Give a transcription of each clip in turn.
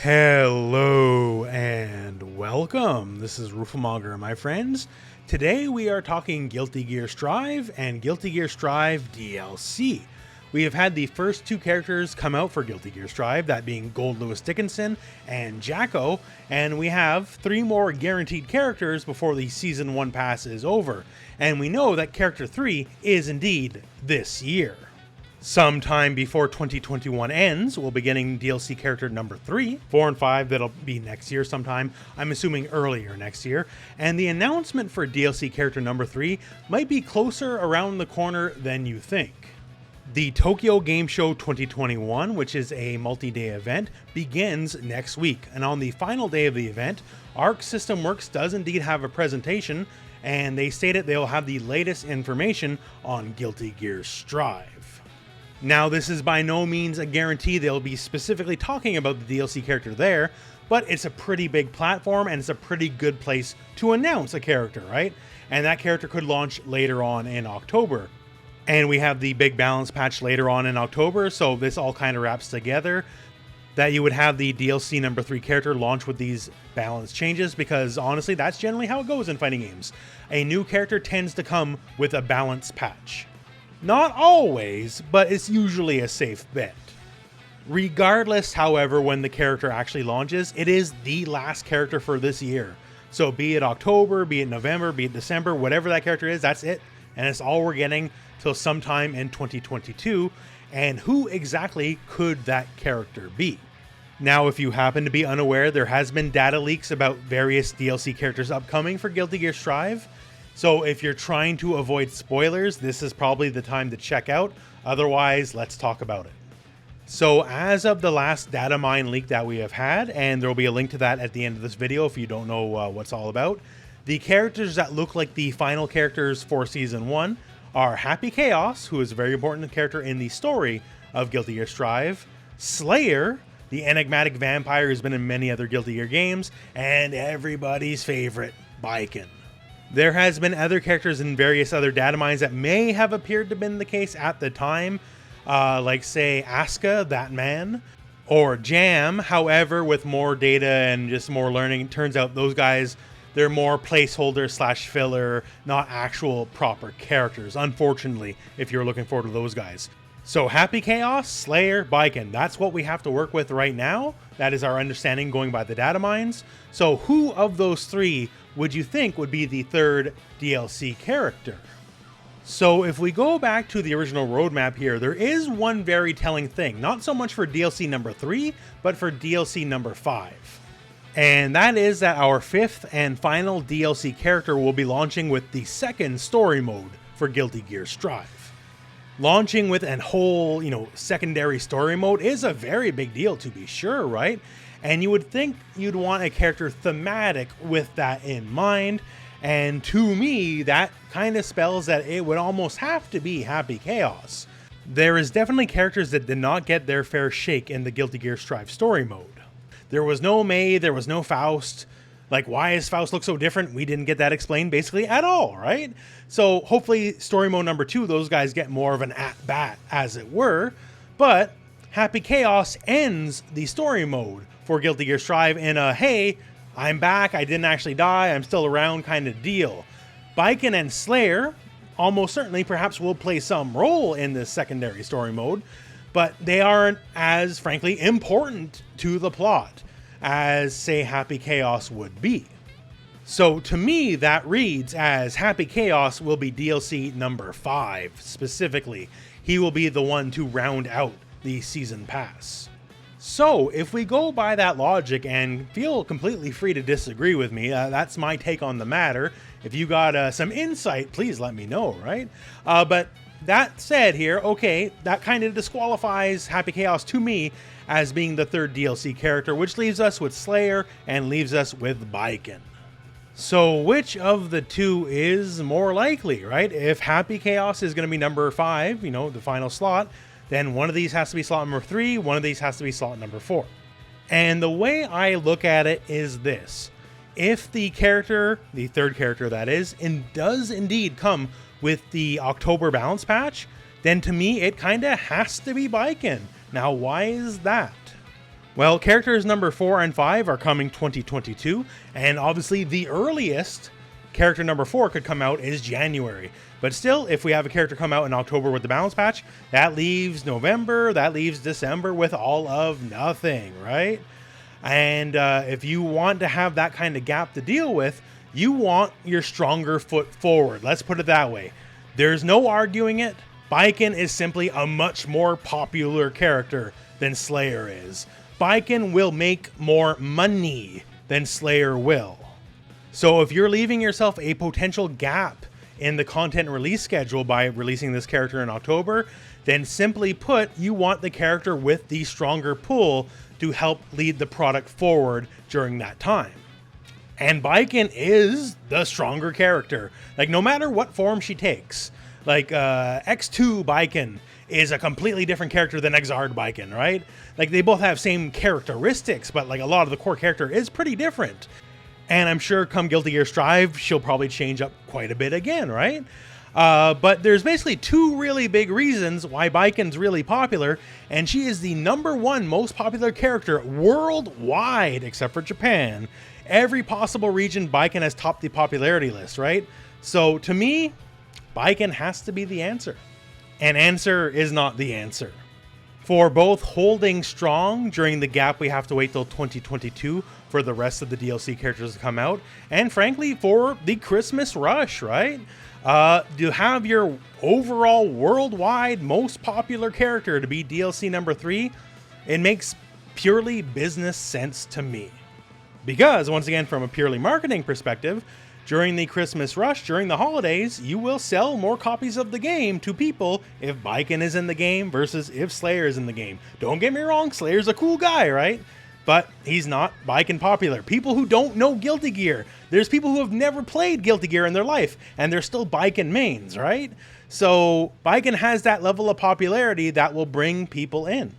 Hello and welcome. This is Rooflemonger, my friends. Today we are talking Guilty Gear Strive and Guilty Gear Strive DLC. We have had the first two characters come out for Guilty Gear Strive, that being Goldlewis Dickinson and Jacko, and we have 3 more guaranteed characters before the Season 1 pass is over, and we know that Character 3 is indeed this year. Sometime before 2021 ends, we'll be getting DLC character number 3. 4 and 5, that'll be next year sometime. I'm assuming earlier next year. And the announcement for DLC character number 3 might be closer around the corner than you think. The Tokyo Game Show 2021, which is a multi-day event, begins next week. And on the final day of the event, Arc System Works does indeed have a presentation, and they stated they'll have the latest information on Guilty Gear Strive. Now, this is by no means a guarantee they'll be specifically talking about the DLC character there, but it's a pretty big platform and it's a pretty good place to announce a character, right? And that character could launch later on in October. And we have the big balance patch later on in October, so this all kind of wraps together that you would have the DLC number 3 character launch with these balance changes, because honestly, that's generally how it goes in fighting games. A new character tends to come with a balance patch. Not always, but it's usually a safe bet. Regardless, however, when the character actually launches, it is the last character for this year. So be it October, be it November, be it December, whatever that character is, that's it. And it's all we're getting till sometime in 2022. And who exactly could that character be? Now, if you happen to be unaware, there has been data leaks about various DLC characters upcoming for Guilty Gear Strive. So if you're trying to avoid spoilers, this is probably the time to check out. Otherwise, let's talk about it. So as of the last data mine leak that we have had, and there will be a link to that at the end of this video if you don't know what's all about, the characters that look like the final characters for Season 1 are Happy Chaos, who is a very important character in the story of Guilty Gear Strive, Slayer, the enigmatic vampire who's been in many other Guilty Gear games, and everybody's favorite, Biken. There has been other characters in various other data mines that may have appeared to have been the case at the time, like say Asuka, that man, or Jam. However, with more data and just more learning, it turns out those guys, they're more placeholder / filler, not actual proper characters, unfortunately, if you're looking forward to those guys. So Happy Chaos, Slayer, Biken, that's what we have to work with right now. That is our understanding going by the data mines. So who of those 3 would you think would be the 3rd DLC character? So if we go back to the original roadmap here, there is one very telling thing, not so much for DLC number 3, but for DLC number 5. And that is that our 5th and final DLC character will be launching with the 2nd story mode for Guilty Gear Strive. Launching with a whole, secondary story mode is a very big deal, to be sure, right? And you would think you'd want a character thematic with that in mind. And to me, that kind of spells that it would almost have to be Happy Chaos. There is definitely characters that did not get their fair shake in the Guilty Gear Strive story mode. There was no May, there was no Faust. Like, why does Faust look so different? We didn't get that explained basically at all, right? So hopefully story mode number 2, those guys get more of an at-bat, as it were. But Happy Chaos ends the story mode for Guilty Gear Strive in a, hey, I'm back, I didn't actually die, I'm still around kind of deal. Biken and Slayer almost certainly perhaps will play some role in this secondary story mode, but they aren't as, frankly, important to the plot as, say, Happy Chaos would be. So to me, that reads as Happy Chaos will be DLC number 5 specifically. He will be the one to round out the season pass. So if we go by that logic, and feel completely free to disagree with me, that's my take on the matter. If you got some insight, please let me know, right? But that said here, okay, that kind of disqualifies Happy Chaos to me as being the 3rd DLC character, which leaves us with Slayer and leaves us with Biken. So which of the 2 is more likely, right? If Happy Chaos is going to be number 5, the final slot, then one of these has to be slot number 3, one of these has to be slot number 4. And the way I look at it is this. If the character, the 3rd character that is, does indeed come with the October balance patch, then to me it kind of has to be Biken. Now, why is that? Well, characters number 4 and 5 are coming 2022, and obviously the earliest character number 4 could come out is January. But still, if we have a character come out in October with the balance patch, that leaves November, that leaves December with all of nothing, right? And if you want to have that kind of gap to deal with, you want your stronger foot forward. Let's put it that way. There's no arguing it. Baiken is simply a much more popular character than Slayer is. Baiken will make more money than Slayer will. So if you're leaving yourself a potential gap in the content release schedule by releasing this character in October, then simply put, you want the character with the stronger pull to help lead the product forward during that time. And Baiken is the stronger character. Like, no matter what form she takes, like X2 Baiken is a completely different character than Exard Baiken, right? Like, they both have same characteristics, but like a lot of the core character is pretty different. And I'm sure come Guilty Gear Strive, she'll probably change up quite a bit again, right? But there's basically two really big reasons why Baiken's really popular, and she is the #1 most popular character worldwide, except for Japan. Every possible region, Baiken has topped the popularity list, right? So to me, Baiken has to be the answer. And answer is not the answer. For both holding strong during the gap we have to wait till 2022 for the rest of the DLC characters to come out, and frankly for the Christmas rush, right? To have your overall worldwide most popular character to be DLC number 3, it makes purely business sense to me. Because, once again, from a purely marketing perspective, during the Christmas rush, during the holidays, you will sell more copies of the game to people if Baiken is in the game versus if Slayer is in the game. Don't get me wrong, Slayer's a cool guy, right? But he's not Baiken popular. People who don't know Guilty Gear, there's people who have never played Guilty Gear in their life, and they're still Baiken mains, right? So Baiken has that level of popularity that will bring people in.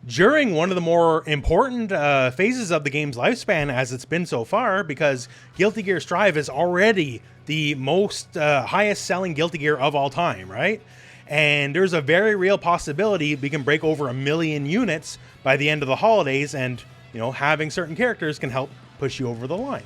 During one of the more important phases of the game's lifespan, as it's been so far, because Guilty Gear Strive is already the most highest selling Guilty Gear of all time, right? And there's a very real possibility we can break over 1 million units by the end of the holidays, and you know, having certain characters can help push you over the line.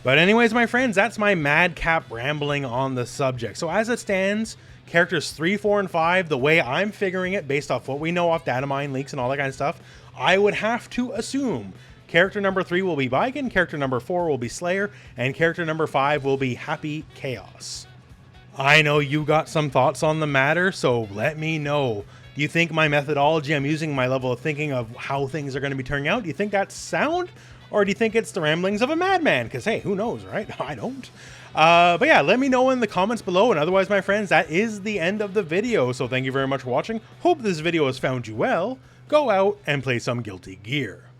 But anyways, my friends, that's my madcap rambling on the subject. So as it stands, characters 3, 4, and 5, the way I'm figuring it, based off what we know off data mine leaks and all that kind of stuff, I would have to assume character number 3 will be Baiken, character number 4 will be Slayer, and character number 5 will be Happy Chaos. I know you got some thoughts on the matter, so let me know. Do you think my methodology I'm using, my level of thinking of how things are going to be turning out, do you think that's sound? Or do you think it's the ramblings of a madman? Because, hey, who knows, right? I don't. But yeah, let me know in the comments below. And otherwise, my friends, that is the end of the video. So thank you very much for watching. Hope this video has found you well. Go out and play some Guilty Gear.